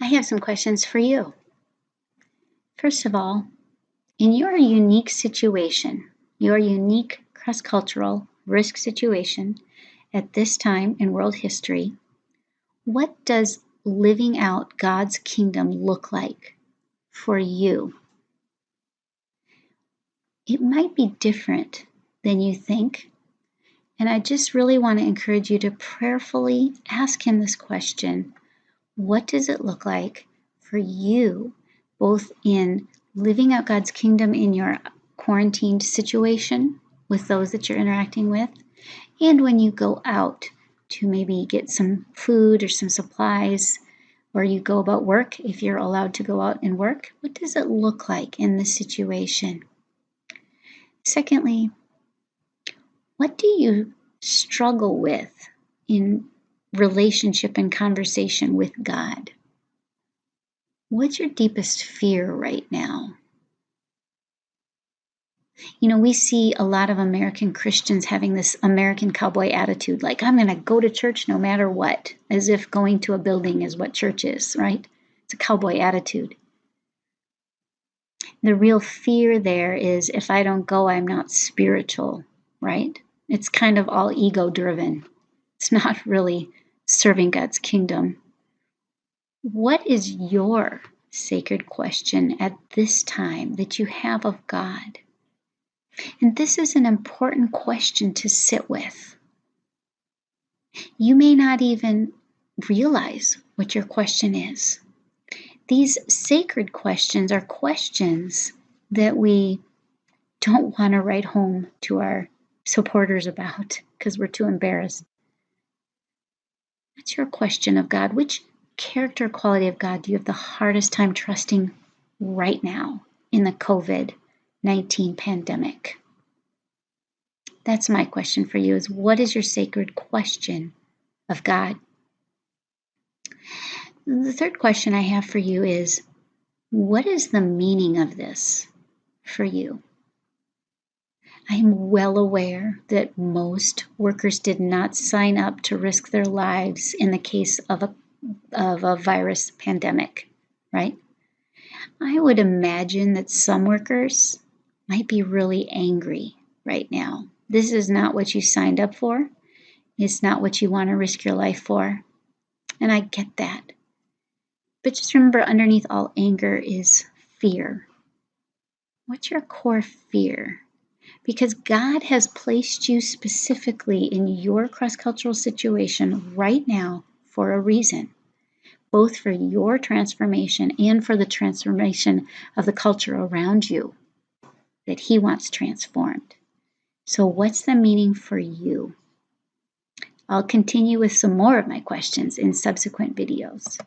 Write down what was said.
I have some questions for you. First of all, in your unique situation, your unique cross-cultural risk situation at this time in world history, what does living out God's kingdom look like for you? It might be different than you think, and I just really want to encourage you to prayerfully ask Him this question. What does it look like for you, both in living out God's kingdom in your quarantined situation with those that you're interacting with, and when you go out to maybe get some food or some supplies, or you go about work, if you're allowed to go out and work, what does it look like in this situation? Secondly, what do you struggle with in relationship and conversation with God? What's your deepest fear right now? You know, we see a lot of American Christians having this American cowboy attitude, like, I'm going to go to church no matter what, as if going to a building is what church is, right? It's a cowboy attitude. The real fear there is if I don't go, I'm not spiritual, right? It's kind of all ego-driven. It's not really serving God's kingdom. What is your sacred question at this time that you have of God? And this is an important question to sit with. You may not even realize what your question is. These sacred questions are questions that we don't want to write home to our supporters about because we're too embarrassed. What's your question of God? Which character quality of God do you have the hardest time trusting right now in the COVID-19 pandemic? That's my question for you, is what is your sacred question of God? The third question I have for you is, what is the meaning of this for you? I am well aware that most workers did not sign up to risk their lives in the case of a virus pandemic, right? I would imagine that some workers might be really angry right now. This is not what you signed up for. It's not what you want to risk your life for. And I get that. But just remember, underneath all anger is fear. What's your core fear? Because God has placed you specifically in your cross-cultural situation right now for a reason, both for your transformation and for the transformation of the culture around you that He wants transformed. So what's the meaning for you? I'll continue with some more of my questions in subsequent videos.